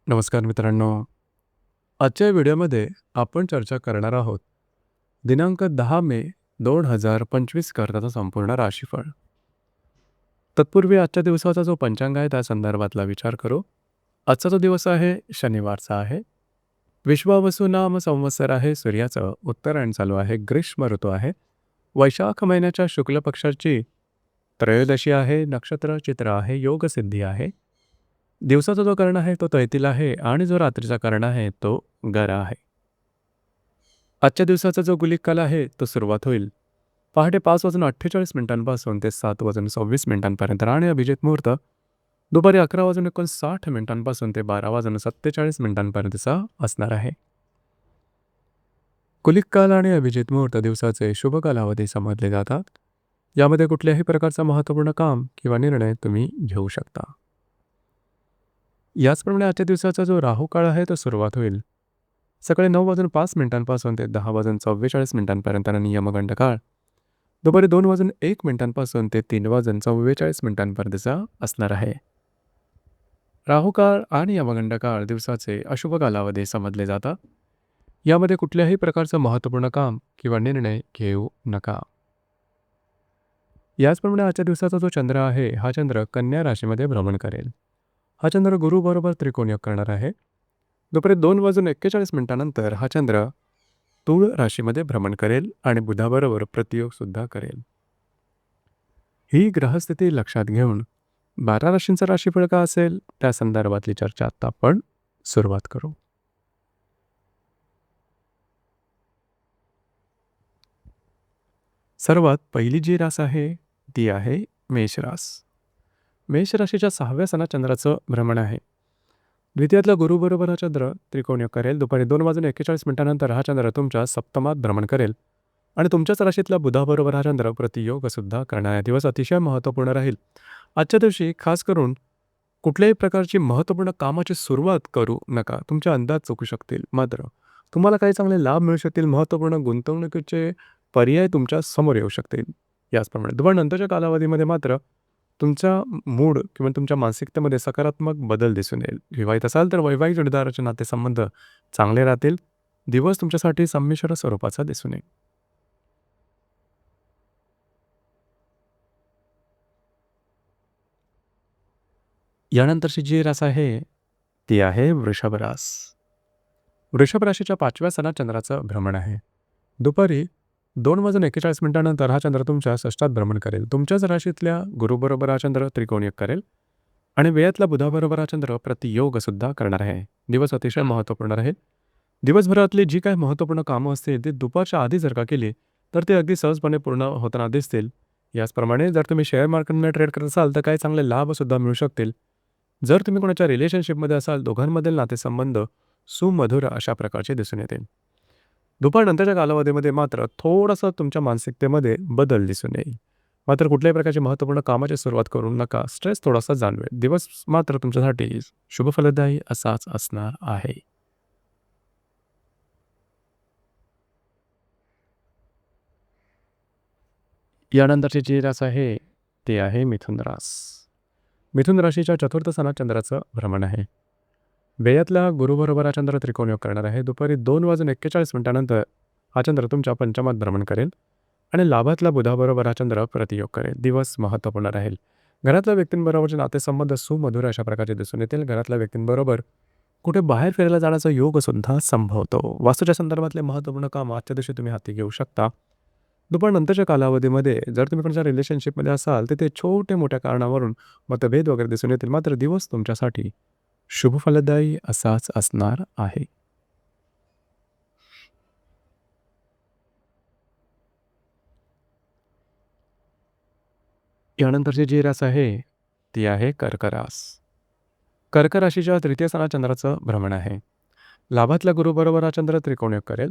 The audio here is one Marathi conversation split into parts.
नमस्कार मित्रांनो. आजच्या व्हिडिओमध्ये आपण चर्चा करणार आहोत दिनांक 10 मे 2025 करताचा संपूर्ण राशीफळ. तत्पूर्वी आजच्या दिवसाचा जो पंचांग आहे त्या संदर्भातला विचार करू. आजचा जो दिवस आहे शनिवारचा आहे. विश्वावसु नाम संवत्सर आहे. सूर्याचं उत्तरायण चालू आहे. ग्रीष्म ऋतू आहे. वैशाख महिन्याच्या शुक्ल पक्षाची त्रयोदशी आहे. नक्षत्र चित्र आहे. योगसिद्धी आहे. दिवसाचा जो कर्ण आहे तो तैतील आहे आणि जो रात्रीचा कर्ण आहे तो गर आहे. आजच्या दिवसाचा जो गुलिक काल आहे तो सुरुवात होईल पहाटे 5:48 ते 7:26 आणि अभिजित मुहूर्त दुपारी 11:59 ते 12:47 असणार आहे. गुलिक काल आणि अभिजित मुहूर्त दिवसाचे शुभ कालावधी समजले जातात. यामध्ये कुठल्याही प्रकारचा महत्त्वपूर्ण काम किंवा निर्णय तुम्ही घेऊ शकता. याचप्रमाणे आजच्या दिवसाचा जो राहू काळ आहे तो सुरुवात होईल सकाळी 9:05 ते 10:44 आणि यमगंड काळ दुपारी 2:01 ते 3:44 असणार आहे. राहू काळ आणि यमगंड काळ दिवसाचे अशुभ कालावधी समजले जातात. यामध्ये कुठल्याही प्रकारचं महत्त्वपूर्ण काम किंवा निर्णय घेऊ नका. याचप्रमाणे आजच्या दिवसाचा जो चंद्र आहे हा चंद्र कन्या राशीमध्ये भ्रमण करेल. हा चंद्र गुरुबरोबर त्रिकोणयोग करणार आहे. दुपारी 2:41 नंतर हा चंद्र तुळ राशीमध्ये भ्रमण करेल आणि बुधाबरोबर प्रतियोग सुद्धा करेल. ही ग्रहस्थिती लक्षात घेऊन 12 राशींचा राशीफळ का असेल त्या संदर्भातली चर्चा आता आपण सुरुवात करू. सर्वात पहिली जी रास आहे ती आहे मेषरास. मेष राशीच्या 6व्या सणात चंद्राचं भ्रमण आहे. द्वितीयातला गुरुबरोबर हा चंद्र त्रिकोणयोग करेल. दुपारी 2:41 नंतर हा चंद्र तुमच्या सप्तमात भ्रमण करेल आणि तुमच्याच राशीतल्या बुधाबरोबर हा चंद्र प्रतियोग सुद्धा करणार आहे. दिवस अतिशय महत्त्वपूर्ण राहील. आजच्या दिवशी खास करून कुठल्याही प्रकारची महत्त्वपूर्ण कामाची सुरुवात करू नका. तुमचे अंदाज चुकू शकतील. मात्र तुम्हाला काही चांगले लाभ मिळू शकतील. महत्त्वपूर्ण गुंतवणुकीचे पर्याय तुमच्या समोर येऊ शकतील. याचप्रमाणे दुपारनंतरच्या कालावधीमध्ये मात्र तुमचा मूड किंवा तुमच्या मानसिकतेमध्ये सकारात्मक बदल दिसून येईल. विवाहित असाल तर वैवाहिक जोडीदाराचे नातेसंबंध चांगले राहतील. दिवस तुमच्यासाठी संमिश्र स्वरूपाचा दिसून येईल. यानंतरची जी रास आहे ती आहे वृषभ रास. वृषभ राशीच्या 5व्या सणात चंद्राचं भ्रमण आहे. दुपारी 2:41 नंतर हा चंद्र तुमच्या षष्ठात भ्रमण करेल. तुमच्याच राशीतल्या गुरुबरोबर हा चंद्र त्रिकोणयोग करेल आणि व्ययातल्या बुधाबरोबर हा चंद्र प्रतियोग सुद्धा करणार आहे. दिवस अतिशय महत्त्वपूर्ण राहील. दिवसभरातली जी काही महत्त्वपूर्ण कामं असतील ती दुपारच्या आधी जर का केली तर ते अगदी सहजपणे पूर्ण होताना दिसतील. याचप्रमाणे जर तुम्ही शेअर मार्केटमध्ये ट्रेड करत असाल तर काही चांगले लाभसुद्धा मिळू शकतील. जर तुम्ही कोणाच्या रिलेशनशिपमध्ये असाल दोघांमधील नातेसंबंध सुमधुर अशा प्रकारचे दिसून येतील. दुपारनंतरच्या कालावधीमध्ये मात्र थोडासा तुमच्या मानसिकतेमध्ये बदल दिसून येईल. मात्र कुठल्याही प्रकारची महत्त्वपूर्ण कामाची सुरुवात करू नका. स्ट्रेस थोडासा जाणवेल. दिवस मात्र तुमच्यासाठी शुभफलदायी असाच असणार आहे. यानंतरची जी रास आहे ती आहे मिथुन रास. मिथुन राशीच्या 4थ्या सणात चंद्राचं भ्रमण आहे. व्ययातल्या गुरुबरोबर हा चंद्र त्रिकोणयोग करणार आहे. दुपारी 2:41 नंतर हा चंद्र तुमच्या पंचमात भ्रमण करेल आणि लाभातल्या बुधाबरोबर हा चंद्र प्रतियोग करेल. दिवस महत्त्वपूर्ण राहील. घरातल्या व्यक्तींबरोबरचे नातेसंबंध सुमधुर अशा प्रकारचे दिसून येतील. घरातल्या व्यक्तींबरोबर कुठे बाहेर फिरायला जाण्याचा योग सुद्धा संभवतो. वास्तूच्या संदर्भातले महत्त्वपूर्ण काम आजच्या दिवशी तुम्ही हाती घेऊ शकता. दुपारनंतरच्या कालावधीमध्ये जर तुम्ही कोणाच्या रिलेशनशिपमध्ये असाल तर ते छोटे मोठ्या कारणावरून मतभेद वगैरे दिसून येतील. मात्र दिवस तुमच्यासाठी शुभफलदायी असाच असणार आहे. यानंतरची जी रास आहे ती आहे कर्क रास. कर्क राशीच्या 3य सणात चंद्राचं भ्रमण आहे. लाभातल्या गुरुबरोबर हा चंद्र त्रिकोणयोग करेल.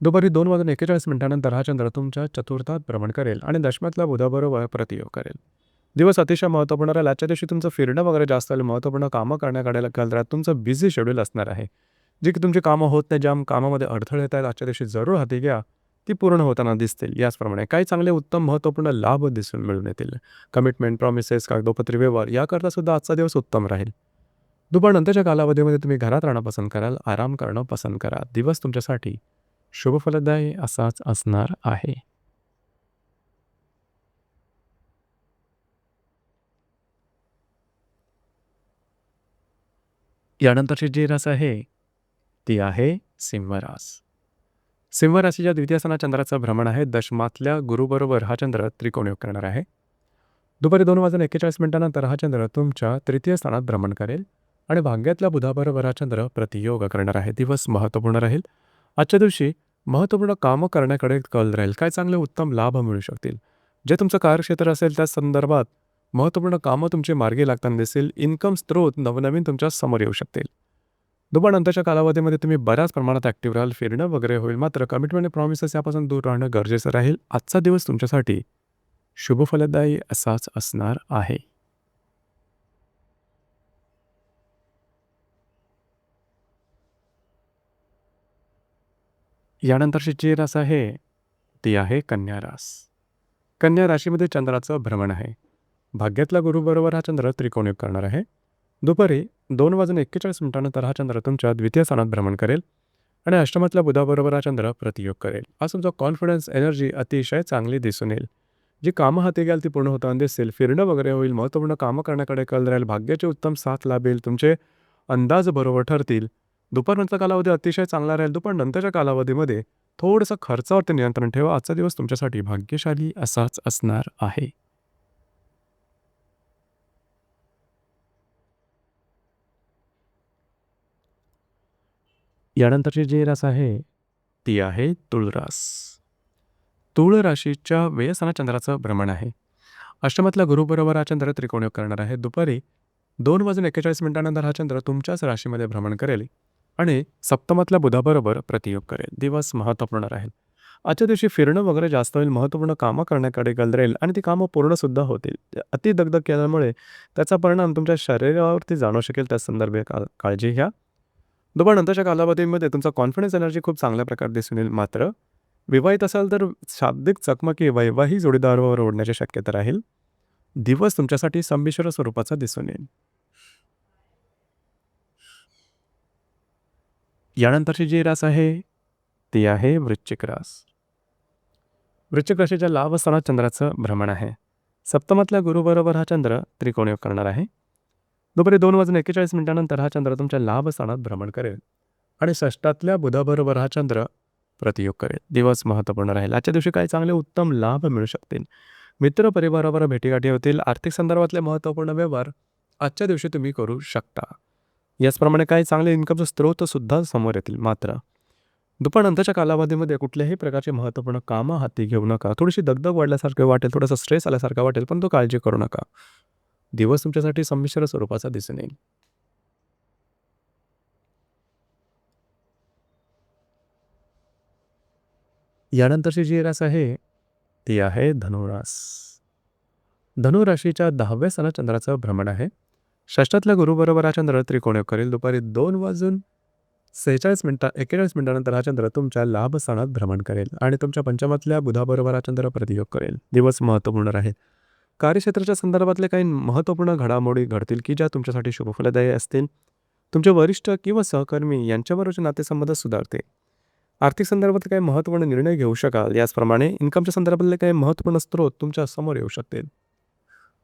दुपारी 2:41 नंतर हा चंद्र तुमच्या चतुर्थात भ्रमण करेल आणि दशम्यातल्या बुधाबरोबर प्रतियोग करेल. दिवस अतिशय महत्त्वपूर्ण राहील. आजच्या दिवशी तुमचं फिरणं वगैरे जास्त आलं. महत्त्वपूर्ण कामं करण्याकडे लक्ष द्या. तुमचं बिझी शेड्यूल असणार आहे. जी की तुमची कामं होत नाही, ज्या कामामध्ये अडथळे येत आहेत आजच्या दिवशी जरूर हाती घ्या. ती पूर्ण होताना दिसतील. याचप्रमाणे काही चांगले उत्तम महत्त्वपूर्ण लाभ दिसून मिळून येतील. कमिटमेंट, प्रॉमिसेस, कागदोपत्री व्यवहार याकरता सुद्धा आजचा दिवस उत्तम राहील. दुपारनंतरच्या कालावधीमध्ये तुम्ही घरात राहणं पसंत कराल, आराम करणं पसंत करा. दिवस तुमच्यासाठी शुभफलदायी असाच असणार आहे. यानंतरची जी रास आहे, ती आहे सिंह रास. सिंह राशीच्या द्वितीय स्थानात चंद्राचं भ्रमण आहे. दशमातल्या गुरुबरोबर हा चंद्र त्रिकोणयोग करणार आहे. दुपारी 2:41 हा चंद्र तुमच्या तृतीय स्थानात भ्रमण करेल आणि भाग्यातल्या बुधाबरोबर हा चंद्र प्रतियोग करणार आहे. दिवस महत्त्वपूर्ण राहील. आजच्या दिवशी महत्त्वपूर्ण कामं करण्याकडे कल राहील. काय चांगले उत्तम लाभ मिळू शकतील. जे तुमचं कार्यक्षेत्र असेल त्या संदर्भात महत्त्वपूर्ण कामं तुमची मार्गी लागताना दिसेल. इन्कम स्त्रोत नवनवीन तुमच्या समोर येऊ शकतील. दुपारनंतरच्या कालावधीमध्ये तुम्ही बऱ्याच प्रमाणात ॲक्टिव्ह राहाल, फिरणं वगैरे होईल. मात्र कमिटमेंट आणि प्रॉमिसेस यापासून दूर राहणं गरजेचं राहील. आजचा दिवस तुमच्यासाठी शुभफलदायी असाच असणार आहे. यानंतरची जी रास आहे, ती आहे कन्या रास. कन्या राशीमध्ये चंद्राचं भ्रमण आहे. भाग्यातल्या गुरुबरोबर हा चंद्र त्रिकोणयोग करणार आहे. दुपारी 2:41 हा चंद्र तुमच्या द्वितीय स्थानात भ्रमण करेल आणि अष्टमातल्या बुधाबरोबर हा चंद्र प्रतियोग करेल. आज तुमचा कॉन्फिडन्स, एनर्जी अतिशय चांगली दिसून येईल. जी कामं हाती घ्याल ती पूर्ण होताना दिसेल. फिरणं वगैरे होईल. महत्त्वपूर्ण कामं करण्याकडे कल राहील. भाग्याची उत्तम साथ लाभेल. तुमचे अंदाज बरोबर ठरतील. दुपारनंतरचा कालावधी अतिशय चांगला राहील. दुपारनंतरच्या कालावधीमध्ये थोडंसं खर्चावरती नियंत्रण ठेवा. आजचा दिवस तुमच्यासाठी भाग्यशाली असाच असणार आहे. यानंतरची जी रास आहे, ती आहे तुळ रास. तुळ राशीच्या व्ययस्थानात चंद्राचं भ्रमण आहे. अष्टमातल्या गुरुबरोबर हा चंद्र त्रिकोणयोग करणार आहे. दुपारी 2:41 हा चंद्र तुमच्याच राशीमध्ये भ्रमण करेल आणि सप्तमातल्या बुधाबरोबर प्रतियोग करेल. दिवस महत्त्वपूर्ण राहील. आजच्या दिवशी फिरणं वगैरे जास्त होईल. महत्त्वपूर्ण कामं करण्याकडे कल राहील आणि ती कामं पूर्णसुद्धा होतील. अति दगदग केल्यामुळे त्याचा परिणाम तुमच्या शरीरावरती जाणवू शकेल. त्या संदर्भात काळजी घ्या. दुपारनंतरच्या कालावधीमध्ये तुमचा कॉन्फिडन्स एनर्जी खूप चांगल्या प्रकारे दिसून येईल. मात्र विवाहित असाल तर शाब्दिक चकमकी वैवाहिक जोडीदारावर ओढण्याची शक्यता राहील. दिवस तुमच्यासाठी संमिश्र स्वरूपाचा दिसून येईल. यानंतरची जी रास आहे, ती आहे वृश्चिक रास. वृश्चिक राशीच्या लाभ स्थानात चंद्राचं भ्रमण आहे. सप्तमातल्या गुरुबरोबर हा चंद्र त्रिकोणयोग करणार आहे. दुपारी 2:41 हा चंद्र तुमच्या लाभ स्थानात भ्रमण करेल आणि षष्ठातल्या बुधाबरोबर हा चंद्र प्रतियोग करेल. दिवस महत्त्वपूर्ण राहील. आजच्या दिवशी काही चांगले उत्तम लाभ मिळू शकतील. मित्र परिवाराबरोबर भेटीगाठी होतील. आर्थिक संदर्भातले महत्त्वपूर्ण व्यवहार आजच्या दिवशी तुम्ही करू शकता. याचप्रमाणे काही चांगले इन्कमचे स्रोत सुद्धा समोर येतील. मात्र दुपारनंतरच्या कालावधीमध्ये कुठल्याही प्रकारचे महत्त्वपूर्ण कामं हाती घेऊ नका. थोडीशी दगदग वाढल्यासारखं वाटेल, थोडासा स्ट्रेस आल्यासारखा वाटेल, पण तो काळजी करू नका. दिवस तुमच्यासाठी संमिश्र स्वरूपाचा दिसून येईल. यानंतरची जी रास आहे, ती आहे धनुरास. धनुराशीच्या 10व्या स्थानात चंद्राचं भ्रमण आहे. षष्ठातल्या गुरुबरोबर हा चंद्र त्रिकोणयोग करेल. दुपारी 2:41 हा चंद्र तुमच्या लाभ स्थानात भ्रमण करेल आणि तुमच्या पंचमातल्या बुधाबरोबर हा चंद्र प्रतियोग करेल. दिवस महत्त्वपूर्ण राहील. कार्यक्षेत्राच्या संदर्भातले काही महत्त्वपूर्ण घडामोडी घडतील की ज्या तुमच्यासाठी शुभफलदायी असतील. तुमचे वरिष्ठ किंवा सहकर्मी यांच्याबरोबरचे नातेसंबंध सुधारते. आर्थिक संदर्भात काही महत्त्वपूर्ण निर्णय घेऊ शकाल. याचप्रमाणे इन्कमच्या संदर्भातले काही महत्त्वपूर्ण स्रोत तुमच्या समोर येऊ शकतील.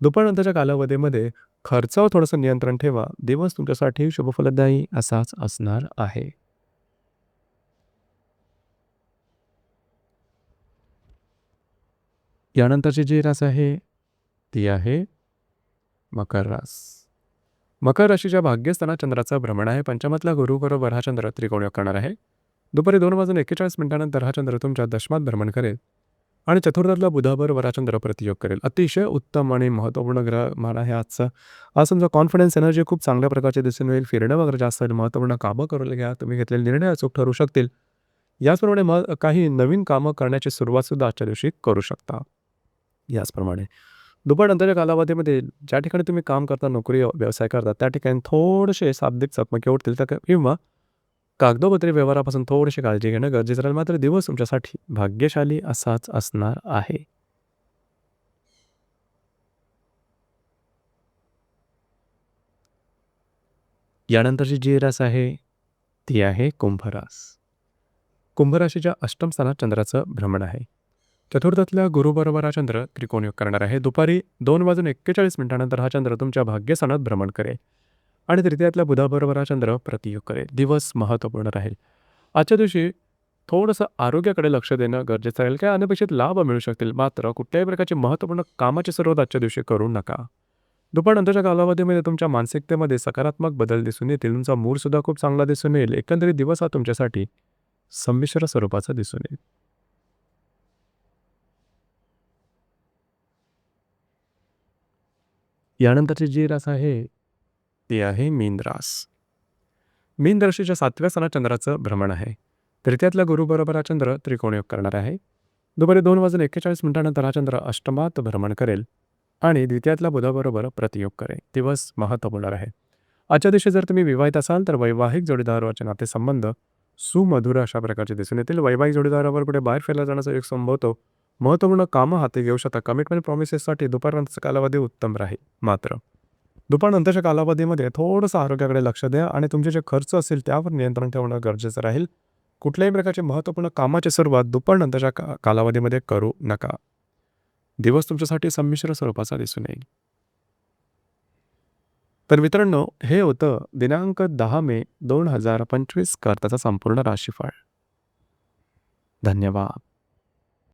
दुपारनंतरच्या कालावधीमध्ये खर्चावर थोडंसं नियंत्रण ठेवा. दिवस तुमच्यासाठी शुभफलदायी असाच असणार आहे. यानंतरची जी रास आहे, ती आहे मकर रास. मकर राशीच्या भाग्यस्थानात चंद्राचं भ्रमण आहे. पंचमातल्या गुरुबरोबर हा चंद्र त्रिकोणयोग करणार आहे. दुपारी 2:41 हा चंद्र तुमच्या दशमात भ्रमण करेल आणि चतुर्थातल्या बुधाबरोबर हा चंद्र प्रतियोग करेल. अतिशय उत्तम आणि महत्त्वपूर्ण ग्रहमान आहे आजचा. आज तुमचा कॉन्फिडन्स एनर्जी खूप चांगल्या प्रकारचे दिसून येईल. फिरणं वगैरे जास्त होईल. महत्त्वपूर्ण कामं करून घ्या. तुम्ही घेतलेले निर्णय अचूक ठरू शकतील. याचप्रमाणे काही नवीन कामं करण्याची सुरुवातसुद्धा आजच्या दिवशी करू शकता. याचप्रमाणे दुपारनंतरच्या कालावधीमध्ये ज्या ठिकाणी तुम्ही काम करता, नोकरी व्यवसाय करता, त्या ठिकाणी थोडेसे शाब्दिक चकमकी उठतील तर किंवा कागदोपत्री व्यवहारापासून थोडीशी काळजी घेणं गरजेचं राहील. मात्र दिवस तुमच्यासाठी भाग्यशाली असाच असणार आहे. यानंतरची जी रास आहे ती आहे कुंभ रास. कुंभ राशीच्या अष्टम स्थानात चंद्राचं भ्रमण आहे. चतुर्थातल्या गुरुबरोबर हा चंद्र त्रिकोणयोग करणार आहे. दुपारी 2:41 हा चंद्र तुमच्या भाग्यस्थानात भ्रमण करेल आणि तृतीयातल्या बुधाबरोबर हा चंद्र प्रतियोग करेल. दिवस महत्त्वपूर्ण राहील. आजच्या दिवशी थोडंसं आरोग्याकडे लक्ष देणं गरजेचं राहील. काही अनपेक्षित लाभ मिळू शकतील, मात्र कुठल्याही प्रकारची महत्त्वपूर्ण कामाची सुरुवात आजच्या दिवशी करू नका. दुपारनंतरच्या कालावधीमध्ये तुमच्या मानसिकतेमध्ये सकारात्मक बदल दिसून येतील. तुमचा मूडसुद्धा खूप चांगला दिसून येईल. एकंदरीत दिवस हा तुमच्यासाठी संमिश्र स्वरूपाचा दिसून येईल. यानंतरची जी रास आहे ती आहे मीन रास. मीन राशीच्या 7व्या स्थानात चंद्राचं भ्रमण आहे. तृतीयातल्या गुरुबरोबर हा चंद्र त्रिकोणयोग करणार आहे. दुपारी 2:41 हा चंद्र अष्टमात भ्रमण करेल आणि द्वितीयातल्या बुधाबरोबर प्रतियोग करेल. दिवस महत्त्वपूर्ण आहे. आजच्या दिवशी जर तुम्ही विवाहित असाल तर वैवाहिक जोडीदाराचे नातेसंबंध सुमधुर अशा प्रकारचे दिसून येतील. वैवाहिक जोडीदारावर कुठे बाहेर फिरला जाण्याचा योग संभवतो. महत्त्वपूर्ण कामं हाती घेऊ शकता. कमिटमेंट प्रॉमिसेससाठी दुपारनंतरचा कालावधी उत्तम राहील. मात्र दुपारनंतरच्या कालावधीमध्ये थोडंसं आरोग्याकडे लक्ष द्या आणि तुमचे जे खर्च असेल त्यावर नियंत्रण ठेवणं गरजेचं राहील. कुठल्याही प्रकारची महत्त्वपूर्ण कामाची सुरुवात दुपारनंतरच्या कालावधीमध्ये करू नका. दिवस तुमच्यासाठी संमिश्र स्वरूपाचा दिसून येईल. तर मित्रांनो, हे होतं दिनांक 10 मे 2025 करताचा संपूर्ण राशीफळ. धन्यवाद.